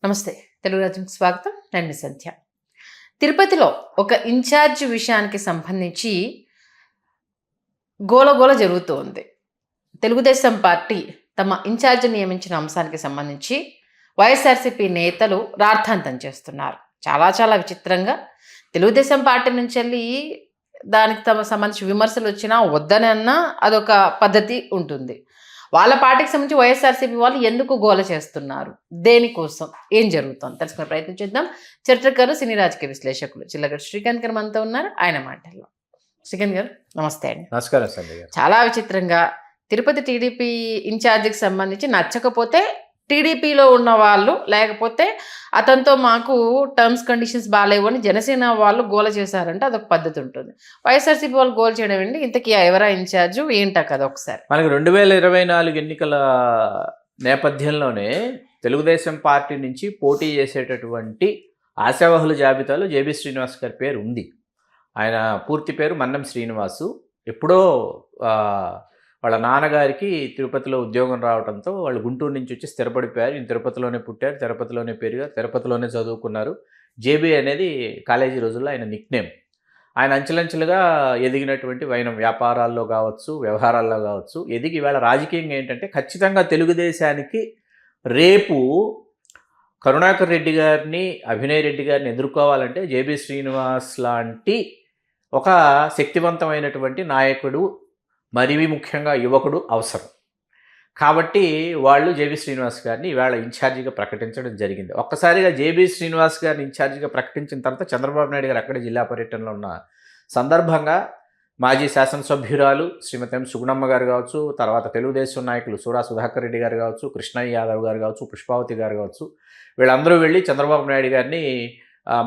నమస్తే. తెలుగు రాజ్యంకి స్వాగతం. నేను మీ సంధ్య. తిరుపతిలో ఒక ఇన్ఛార్జ్ విషయానికి సంబంధించి గోలగోల జరుగుతూ ఉంది. తెలుగుదేశం పార్టీ తమ ఇన్ఛార్జ్ నియమించిన అంశానికి సంబంధించి వైఎస్ఆర్సీపీ నేతలు రార్థాంతం చేస్తున్నారు. చాలా చాలా విచిత్రంగా తెలుగుదేశం పార్టీ నుంచెళ్ళి దానికి సంబంధించి విమర్శలు వచ్చినా వద్దనన్నా అదొక పద్ధతి ఉంటుంది. వాళ్ళ పార్టీకి సంబంధించి వైఎస్ఆర్సీపీ వాళ్ళు ఎందుకు గోల చేస్తున్నారు, దేనికోసం, ఏం జరుగుతుంది తెలుసుకునే ప్రయత్నం చేద్దాం. చరిత్రకారులు, సినీ రాజకీయ విశ్లేషకులు చిల్లగడ్డ శ్రీకాంత్ గారు మనతో ఉన్నారు. ఆయన మాటల్లో. శ్రీకాంత్ గారు నమస్తే అండి. నమస్కారం సంజయ్ గారు. చాలా విచిత్రంగా తిరుపతి టీడీపీ ఇన్ఛార్జికి సంబంధించి నచ్చకపోతే టీడీపీలో ఉన్న వాళ్ళు, లేకపోతే అతనితో మాకు టర్మ్స్ కండిషన్స్ బాగాలేవు అని జనసేన వాళ్ళు గోల చేశారంటే అదొక పద్ధతి ఉంటుంది. వైఎస్ఆర్సీపీ వాళ్ళు గోల చేయడం ఏంటి, ఇంతకీ ఎవరా ఇన్ఛార్జు ఏంటా కదా ఒకసారి మనకి 2024 ఎన్నికల నేపథ్యంలోనే తెలుగుదేశం పార్టీ నుంచి పోటీ చేసేటటువంటి ఆశావహుల జాబితాలో జేబీ శ్రీనివాస్ గారి పేరు ఉంది. ఆయన పూర్తి పేరు మన్నం శ్రీనివాసు. ఎప్పుడో వాళ్ళ నాన్నగారికి తిరుపతిలో ఉద్యోగం రావడంతో వాళ్ళు గుంటూరు నుంచి వచ్చి స్థిరపడిపోయారు. ఈయన తిరుపతిలోనే పుట్టారు, తిరుపతిలోనే పెరిగారు, తిరుపతిలోనే చదువుకున్నారు. జేబీ అనేది కాలేజీ రోజుల్లో ఆయన నిక్నేమ్. ఆయన అంచెలంచెలుగా ఎదిగినటువంటి వైనం వ్యాపారాల్లో కావచ్చు, వ్యవహారాల్లో కావచ్చు ఎదిగి ఇవాళ రాజకీయంగా ఏంటంటే ఖచ్చితంగా తెలుగుదేశానికి రేపు కరుణాకర్ రెడ్డి గారిని, అభినయ్ రెడ్డి గారిని ఎదుర్కోవాలంటే జేబీ శ్రీనివాస్ లాంటి ఒక శక్తివంతమైనటువంటి నాయకుడు, మరీ ముఖ్యంగా యువకుడు అవసరం. కాబట్టి వాళ్ళు జేబీ శ్రీనివాస్ గారిని ఇవాళ ఇన్ఛార్జిగా ప్రకటించడం జరిగింది. ఒక్కసారిగా జేబీ శ్రీనివాస్ గారిని ఇన్ఛార్జిగా ప్రకటించిన తర్వాత చంద్రబాబు నాయుడు గారు అక్కడే జిల్లా పర్యటనలో ఉన్న సందర్భంగా మాజీ శాసనసభ్యురాలు శ్రీమతి ఎం సుగుణమ్మ గారు కావచ్చు, తర్వాత తెలుగుదేశం నాయకులు సూరా సుధాకర్ రెడ్డి గారు కావచ్చు, కృష్ణయ్య యాదవ్ గారు కావచ్చు, పుష్పావతి గారు కావచ్చు, వీళ్ళందరూ వెళ్ళి చంద్రబాబు నాయుడు గారిని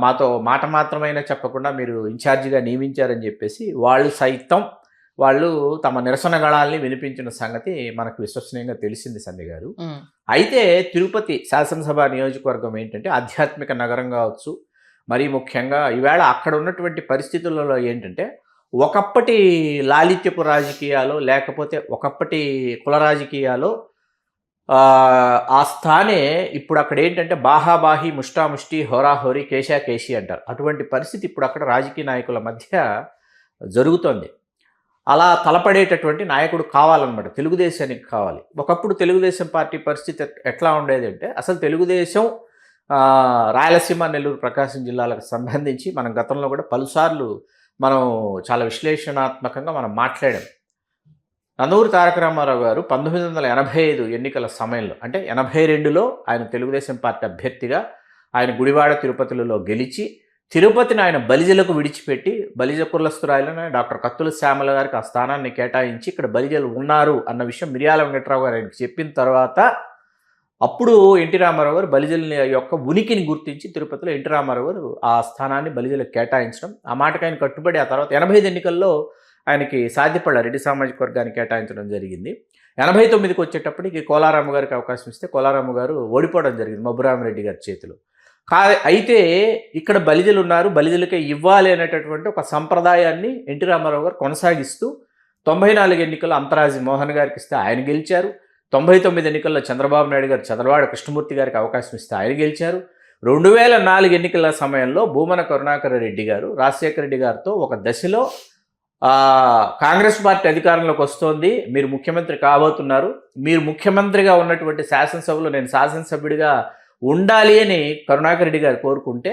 మాతో మాట మాత్రమైనా చెప్పకుండా మీరు ఇన్ఛార్జిగా నియమించారని చెప్పేసి వాళ్ళు తమ నిరసన గళాల్ని వినిపించిన సంగతి మనకు విశ్వసనీయంగా తెలిసింది సంధ్య గారు. అయితే తిరుపతి శాసనసభ నియోజకవర్గం ఏంటంటే ఆధ్యాత్మిక నగరం కావచ్చు, మరీ ముఖ్యంగా ఈవేళ అక్కడ ఉన్నటువంటి పరిస్థితులలో ఏంటంటే ఒకప్పటి లాలిత్యపు రాజకీయాలు, లేకపోతే ఒకప్పటి కుల రాజకీయాలు ఆ స్థానే ఇప్పుడు అక్కడ ఏంటంటే బాహాబాహి, ముష్టాముష్టి, హోరాహోరీ, కేశీ అంటారు. అటువంటి పరిస్థితి ఇప్పుడు అక్కడ రాజకీయ నాయకుల మధ్య జరుగుతోంది. అలా తలపడేటటువంటి నాయకుడు కావాలన్నమాట, తెలుగుదేశానికి కావాలి. ఒకప్పుడు తెలుగుదేశం పార్టీ పరిస్థితి ఎట్లా ఉండేది అంటే అసలు తెలుగుదేశం రాయలసీమ, నెల్లూరు, ప్రకాశం జిల్లాలకు సంబంధించి మనం గతంలో కూడా పలుసార్లు మనం చాలా విశ్లేషణాత్మకంగా మనం మాట్లాడాం. నందమూరి తారక రామారావు గారు 1985 ఎన్నికల సమయంలో, అంటే 82లో ఆయన తెలుగుదేశం పార్టీ అభ్యర్థిగా ఆయన గుడివాడ తిరుపతిలో గెలిచి తిరుపతిని ఆయన బలిజలకు విడిచిపెట్టి బలిజ కులస్తురాయలను డాక్టర్ కత్తుల శ్యామల గారికి ఆ స్థానాన్ని కేటాయించి ఇక్కడ బలిజలు ఉన్నారు అన్న విషయం మిర్యాల వెంకట్రావు గారు ఆయనకి చెప్పిన తర్వాత అప్పుడు ఎన్టీ రామారావు గారు బలిజల యొక్క ఉనికిని గుర్తించి తిరుపతిలో ఎన్టీ రామారావు గారు ఆ స్థానాన్ని బలిజలకు కేటాయించడం, ఆ మాటకు ఆయన కట్టుబడి ఆ తర్వాత 85 ఎన్నికల్లో ఆయనకి సాధ్యపడ రెడ్డి సామాజిక వర్గాన్ని కేటాయించడం జరిగింది. 89కి వచ్చేటప్పటికి కోలారాము గారికి అవకాశం ఇస్తే కోలారాము గారు ఓడిపోవడం జరిగింది మబ్బురామరెడ్డి గారి చేతిలో. అయితే ఇక్కడ బలిజలు ఉన్నారు, బలిజలకే ఇవ్వాలి అనేటటువంటి ఒక సంప్రదాయాన్ని ఎన్టీ రామారావు గారు కొనసాగిస్తూ 94 ఎన్నికల్లో అంతరాజి మోహన్ గారికి ఇస్తే ఆయన గెలిచారు. 99 ఎన్నికల్లో చంద్రబాబు నాయుడు గారు చంద్రవాడ కృష్ణమూర్తి గారికి అవకాశం ఇస్తే ఆయన గెలిచారు. 2004 ఎన్నికల సమయంలో భూమన కరుణాకర్ రెడ్డి గారు రాజశేఖర రెడ్డి గారితో ఒక దశలో కాంగ్రెస్ పార్టీ అధికారంలోకి వస్తోంది, మీరు ముఖ్యమంత్రి కాబోతున్నారు, మీరు ముఖ్యమంత్రిగా ఉన్నటువంటి శాసనసభలో నేను శాసనసభ్యుడిగా ఉండాలి అని కరుణాకర్ రెడ్డి గారు కోరుకుంటే,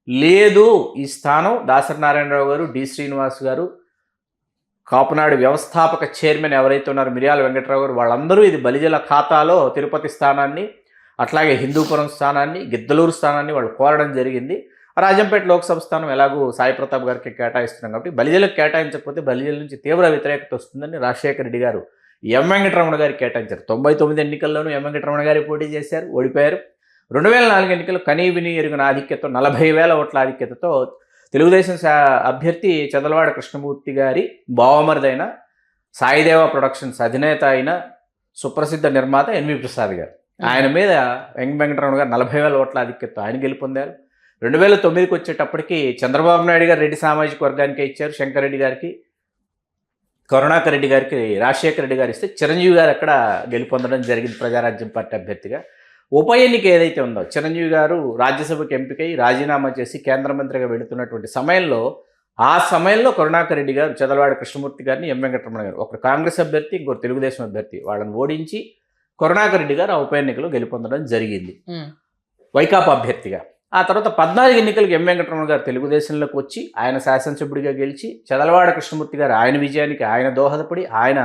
లేదు ఈ స్థానం దాసరి నారాయణరావు గారు, డి శ్రీనివాస్ గారు, కాపునాడు వ్యవస్థాపక చైర్మన్ ఎవరైతే ఉన్నారో మిర్యాల వెంకట్రావు గారు, వాళ్ళందరూ ఇది బలిజల ఖాతాలో తిరుపతి స్థానాన్ని, అట్లాగే హిందూపురం స్థానాన్ని, గిద్దలూరు స్థానాన్ని వాళ్ళు కోరడం జరిగింది. రాజంపేట లోక్సభ స్థానం ఎలాగూ సాయి ప్రతాప్ గారికి కేటాయిస్తున్నాం కాబట్టి బలిజలకు కేటాయించకపోతే బలిజల నుంచి తీవ్ర వ్యతిరేకత వస్తుందని రాజశేఖర రెడ్డి గారు ఎం వెంకటరమణ గారికి కేటాయించారు. 99 ఎన్నికల్లోనూ ఎం వెంకటరమణ గారి పోటీ చేశారు, ఓడిపోయారు. 2004 ఎన్నికల్లో కనీవిని ఎరుగిన ఆధిక్యతతో 40,000 ఓట్ల ఆధిక్యతతో తెలుగుదేశం అభ్యర్థి చదలవాడ కృష్ణమూర్తి గారి బావమరిదైన సాయిదేవ ప్రొడక్షన్స్ అధినేత అయిన సుప్రసిద్ధ నిర్మాత ఎన్వి ప్రసాద్ గారు, ఆయన మీద వెంకటరమణ గారు 40,000 ఓట్ల ఆధిక్యతతో ఆయన గెలుపొందారు. 2009కి వచ్చేటప్పటికి చంద్రబాబు నాయుడు గారు రెడ్డి సామాజిక వర్గానికే ఇచ్చారు, శంకర్ రెడ్డి గారికి, కరుణాకర్ రెడ్డి గారికి రాజశేఖర రెడ్డి గారు ఇస్తే చిరంజీవి గారు అక్కడ గెలుపొందడం జరిగింది ప్రజారాజ్యం పార్టీ అభ్యర్థిగా. ఉప ఎన్నిక ఏదైతే ఉందో చిరంజీవి గారు రాజ్యసభకు ఎంపికై రాజీనామా చేసి కేంద్ర మంత్రిగా వెళుతున్నటువంటి సమయంలో ఆ సమయంలో కరుణాకర్ రెడ్డి గారు చదలవాడ కృష్ణమూర్తి గారిని ఎం వెంకటరమణ గారు ఒకరు కాంగ్రెస్ అభ్యర్థి ఇంకొకరు తెలుగుదేశం అభ్యర్థి వాళ్ళని ఓడించి కరుణాకర్ రెడ్డి గారు ఆ ఉప ఎన్నికలో గెలుపొందడం జరిగింది వైకాపా అభ్యర్థిగా. ఆ తర్వాత 14 ఎన్నికలకు ఎం వెంకటరమణ గారు తెలుగుదేశంలోకి వచ్చి ఆయన శాసనసభ్యుడిగా గెలిచి చదలవాడ కృష్ణమూర్తి గారు ఆయన విజయానికి ఆయన దోహదపడి ఆయన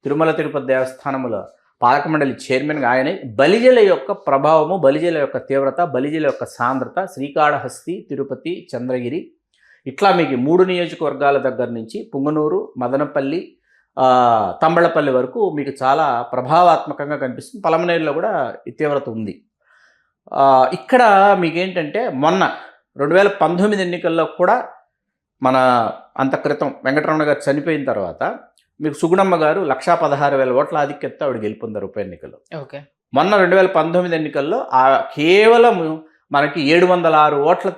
తిరుమల తిరుపతి దేవస్థానముల పాలక మండలి చైర్మన్గా ఆయనే బలిజల యొక్క ప్రభావము, బలిజల యొక్క తీవ్రత, బలిజల యొక్క సాంద్రత, శ్రీకాళహస్తి, తిరుపతి, చంద్రగిరి ఇట్లా మీకు 3 నియోజకవర్గాల దగ్గర నుంచి పుంగనూరు, మదనపల్లి, తంబళపల్లి వరకు మీకు చాలా ప్రభావాత్మకంగా కనిపిస్తుంది. పలమనేరులో కూడా ఈ తీవ్రత ఉంది. ఇక్కడ మీకేంటంటే మొన్న 2019 ఎన్నికల్లో కూడా మన అంత క్రితం వెంకటరమణ గారు చనిపోయిన తర్వాత మీకు సుగుణమ్మ గారు 1,16,000 ఓట్ల ఆధిక్యతతో ఆవిడ గెలుపొందారు ఉప ఎన్నికల్లో. ఓకే. మొన్న 2019 ఎన్నికల్లో కేవలం మనకి 706 ఓట్ల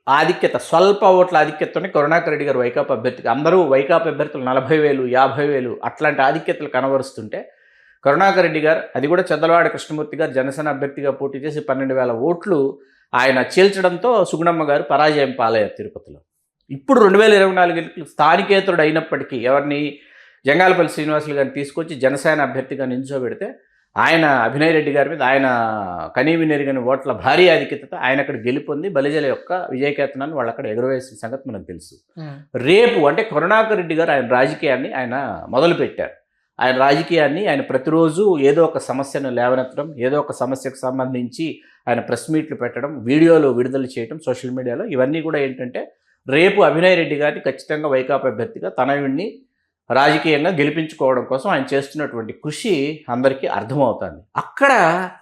ఆధిక్యత, స్వల్ప ఓట్ల ఆధిక్యతతోనే కరుణాకర్ రెడ్డి గారు వైకాపా అభ్యర్థికి, అందరూ వైకాపా అభ్యర్థులు 40,000 50,000 అట్లాంటి ఆధిక్యతలు కనబరుస్తుంటే కరుణాకర్ రెడ్డి గారు, అది కూడా చదలవాడ కృష్ణమూర్తి గారు జనసేన అభ్యర్థిగా పోటీ చేసి 12,000 ఓట్లు ఆయన చీల్చడంతో సుగుణమ్మ గారు పరాజయం పాలయ్యారు తిరుపతిలో. ఇప్పుడు 2024 ఎన్నికలు స్థానికేతరుడు అయినప్పటికీ ఎవరిని జంగాలపల్లి శ్రీనివాసులు గారిని తీసుకొచ్చి జనసేన అభ్యర్థిగా నిల్చోబెడితే ఆయన అభినయ్ రెడ్డి గారి మీద ఆయన కనీవి నెరిగిన ఓట్ల భారీ ఆధిక్యతతో ఆయన అక్కడ గెలుపొంది బలిజల యొక్క విజయకేతనాన్ని వాళ్ళు అక్కడ ఎగురవేసిన సంగతి మనకు తెలుసు. రేపు అంటే కరుణాకర్ రెడ్డి గారు ఆయన రాజకీయాన్ని ఆయన మొదలుపెట్టారు. ఆయన రాజకీయాన్ని ఆయన ప్రతిరోజు ఏదో ఒక సమస్యను లేవనెత్తడం, ఏదో ఒక సమస్యకు సంబంధించి ఆయన ప్రెస్ మీట్లు పెట్టడం, వీడియోలు విడుదల చేయడం సోషల్ మీడియాలో, ఇవన్నీ కూడా ఏంటంటే రేపు అభినయ్ రెడ్డి గారిని ఖచ్చితంగా వైకాపా అభ్యర్థిగా తనయుడిని రాజకీయంగా గెలిపించుకోవడం కోసం ఆయన చేస్తున్నటువంటి కృషి అందరికీ అర్థమవుతుంది. అక్కడ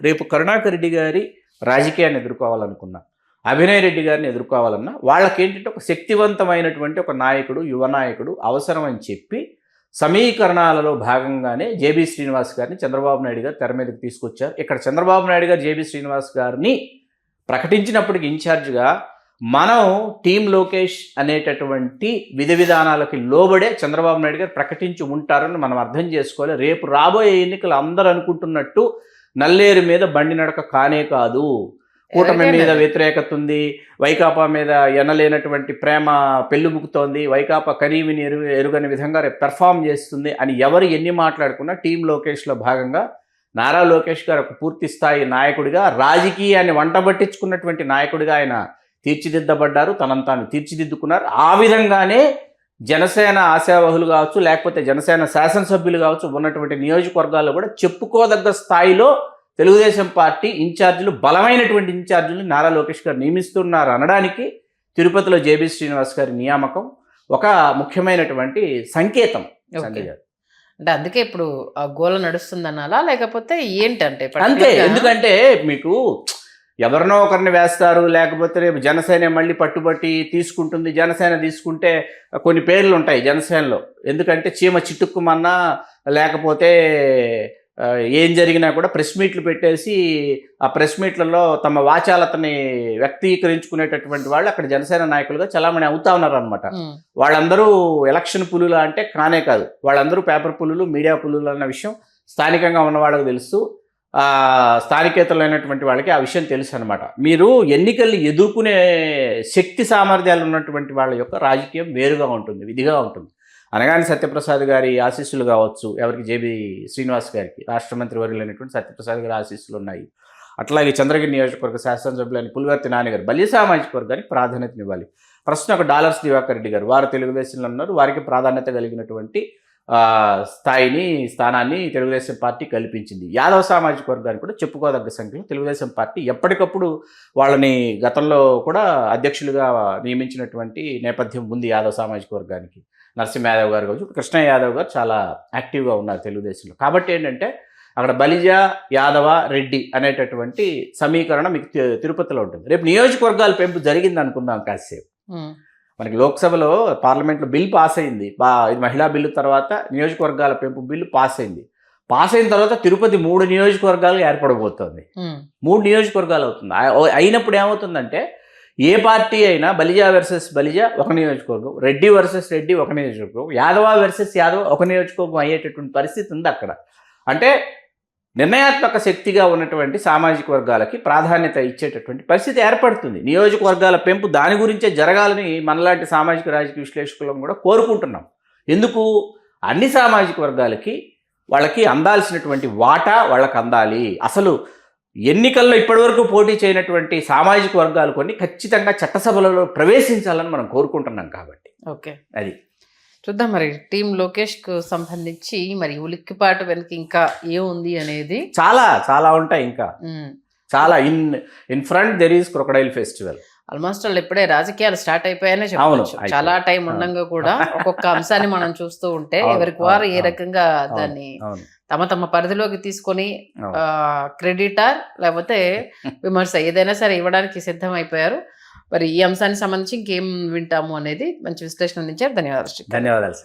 రేపు కరుణాకర్ రెడ్డి గారి రాజకీయాన్ని ఎదుర్కోవాలనుకున్నా, అభినయ్ రెడ్డి గారిని ఎదుర్కోవాలన్నా వాళ్ళకేంటంటే ఒక శక్తివంతమైనటువంటి ఒక నాయకుడు, యువ నాయకుడు అవసరం అని చెప్పి సమీకరణాలలో భాగంగానే జేబీ శ్రీనివాస్ గారిని చంద్రబాబు నాయుడు గారు తెర మీదకి తీసుకొచ్చారు. ఇక్కడ చంద్రబాబు నాయుడు గారు జేబీ శ్రీనివాస్ గారిని ప్రకటించినప్పటికీ ఇన్ఛార్జ్గా మనం టీం లోకేష్ అనేటటువంటి విధి విధానాలకి లోబడే చంద్రబాబు నాయుడు గారు ప్రకటించి ఉంటారని మనం అర్థం చేసుకోవాలి. రేపు రాబోయే ఎన్నికలు అందరూ అనుకుంటున్నట్టు నల్లేరు మీద బండి నడక కానే కాదు. కూటమి మీద వ్యతిరేకత ఉంది, వైకాపా మీద ఎనలేనటువంటి ప్రేమ పెళ్ళుబుకుతోంది, వైకాపా కనీవిని ఎరుగని విధంగా పెర్ఫామ్ చేస్తుంది అని ఎవరు ఎన్ని మాట్లాడుకున్నా టీం లోకేష్లో భాగంగా నారా లోకేష్ గారు ఒక పూర్తి స్థాయి నాయకుడిగా, రాజకీయాన్ని వంటబట్టించుకున్నటువంటి నాయకుడిగా ఆయన తీర్చిదిద్దబడ్డారు, తనను తాను తీర్చిదిద్దుకున్నారు. ఆ విధంగానే జనసేన ఆశావహులు కావచ్చు, లేకపోతే జనసేన శాసనసభ్యులు కావచ్చు, ఉన్నటువంటి నియోజకవర్గాల్లో కూడా చెప్పుకోదగ్గ స్థాయిలో తెలుగుదేశం పార్టీ ఇన్ఛార్జీలు, బలమైనటువంటి ఇన్ఛార్జీలు నారా లోకేష్ గారు నియమిస్తున్నారు అనడానికి తిరుపతిలో జేబీ శ్రీనివాస్ గారి నియామకం ఒక ముఖ్యమైనటువంటి సంకేతం. అంటే అందుకే ఇప్పుడు ఆ గోల నడుస్తుందనాలా, లేకపోతే ఏంటంటే అంతే. ఎందుకంటే మీకు ఎవరినో ఒకరిని వేస్తారు, లేకపోతే రేపు జనసేన మళ్ళీ పట్టుబట్టి తీసుకుంటుంది. జనసేన తీసుకుంటే కొన్ని పేర్లు ఉంటాయి జనసేనలో, ఎందుకంటే చీమ చిట్టుక్కుమన్నా లేకపోతే ఏం జరిగినా కూడా ప్రెస్ మీట్లు పెట్టేసి ఆ ప్రెస్ మీట్లలో తమ వాచాలతని వ్యక్తీకరించుకునేటటువంటి వాళ్ళు అక్కడ జనసేన నాయకులుగా చలామణి అవుతా ఉన్నారు అనమాట. వాళ్ళందరూ ఎలక్షన్ పులులు అంటే కానే కాదు, వాళ్ళందరూ పేపర్ పులులు, మీడియా పులులు అన్న విషయం స్థానికంగా ఉన్న వాళ్ళకి తెలుసు, స్థానికేతరులైనటువంటి వాళ్ళకి ఆ విషయం తెలుసు అనమాట. మీరు ఎన్నికల్ని ఎదుర్కొనే శక్తి సామర్థ్యాలు ఉన్నటువంటి వాళ్ళ యొక్క రాజకీయం వేరుగా ఉంటుంది, విధిగా ఉంటుంది. అనగాని సత్యప్రసాద్ గారి ఆశీస్సులు కావచ్చు, ఎవరికి జేబీ శ్రీనివాస్ గారికి రాష్ట్ర మంత్రి వర్యులైనటువంటి సత్యప్రసాద్ గారి ఆశీస్సులు ఉన్నాయి. అట్లాగే చంద్రగిరి నియోజకవర్గ శాసనసభ్యులైన పులివర్తి నాన్నగారు బలి సామాజిక వర్గానికి ప్రాధాన్యతనివ్వాలి. ప్రస్తుతం ఒక డాలర్స్ దివాకర్ రెడ్డి గారు, వారు తెలుగుదేశంలో ఉన్నారు, వారికి ప్రాధాన్యత కలిగినటువంటి స్థానాన్ని తెలుగుదేశం పార్టీ కల్పించింది. యాదవ సామాజిక వర్గానికి కూడా చెప్పుకోదగ్గ సంఖ్యలో తెలుగుదేశం పార్టీ ఎప్పటికప్పుడు వాళ్ళని గతంలో కూడా అధ్యక్షులుగా నియమించినటువంటి నేపథ్యం ఉంది యాదవ సామాజిక వర్గానికి. నరసింహ యాదవ్ గారు కావచ్చు, కృష్ణ యాదవ్ గారు చాలా యాక్టివ్గా ఉన్నారు తెలుగుదేశంలో. కాబట్టి ఏంటంటే అక్కడ బలిజ, యాదవ, రెడ్డి అనేటటువంటి సమీకరణం మీకు తిరుపతిలో ఉంటుంది. రేపు నియోజకవర్గాల పెంపు జరిగింది అనుకుందాం కాసేపు. మనకి లోక్సభలో పార్లమెంట్లో బిల్ పాస్ అయింది, ఇది మహిళా బిల్లు తర్వాత నియోజకవర్గాల పెంపు బిల్లు పాస్ అయింది. పాస్ అయిన తర్వాత తిరుపతి 3 నియోజకవర్గాలు ఏర్పడబోతోంది. 3 నియోజకవర్గాలు అవుతుంది. అయినప్పుడు ఏమవుతుందంటే ఏ పార్టీ అయినా బలిజ వర్సెస్ బలిజ ఒక నియోజకవర్గం, రెడ్డి వర్సెస్ రెడ్డి ఒక నియోజకవర్గం, యాదవ వర్సెస్ యాదవ ఒక నియోజకవర్గం అయ్యేటటువంటి పరిస్థితి ఉంది అక్కడ. అంటే నిర్ణయాత్మక శక్తిగా ఉన్నటువంటి సామాజిక వర్గాలకి ప్రాధాన్యత ఇచ్చేటటువంటి పరిస్థితి ఏర్పడుతుంది. నియోజకవర్గాల పెంపు దాని గురించే జరగాలని మనలాంటి సామాజిక రాజకీయ విశ్లేషకులను కూడా కోరుకుంటున్నాం. ఎందుకు? అన్ని సామాజిక వర్గాలకి వాళ్ళకి అందాల్సినటువంటి వాటా వాళ్ళకి అందాలి. అసలు ఎన్నికల్లో ఇప్పటివరకు పోటీ చేయనటువంటి సామాజిక వర్గాలు కొన్ని ఖచ్చితంగా చట్టసభలలో ప్రవేశించాలని మనం కోరుకుంటున్నాం కాబట్టి ఓకే, అది చూద్దాం మరి టీం లోకేష్కు సంబంధించి మరి ఉలిక్కిపాటు వెనక ఇంకా ఏముంది అనేది. చాలా చాలా ఉంటాయి. ఇంకా చాలా in front there is crocodile festival. Almost వాళ్ళు ఇప్పుడే రాజకీయాలు స్టార్ట్ అయిపోయానే చెప్పవచ్చు. అయిపోయాయి. చాలా టైం ఉండగా కూడా ఒక్కొక్క అంశాన్ని మనం చూస్తూ ఉంటే ఎవరికి వారు ఏ రకంగా దాన్ని తమ తమ పరిధిలోకి తీసుకొని క్రెడిటార్ లేకపోతే విమర్శ ఏదైనా సరే ఇవ్వడానికి సిద్ధం అయిపోయారు. మరి ఈ అంశానికి సంబంధించి ఇంకేం వింటాము అనేది మంచి విశ్లేషణ అందించారు. ధన్యవాదాలు. ధన్యవాదాలు.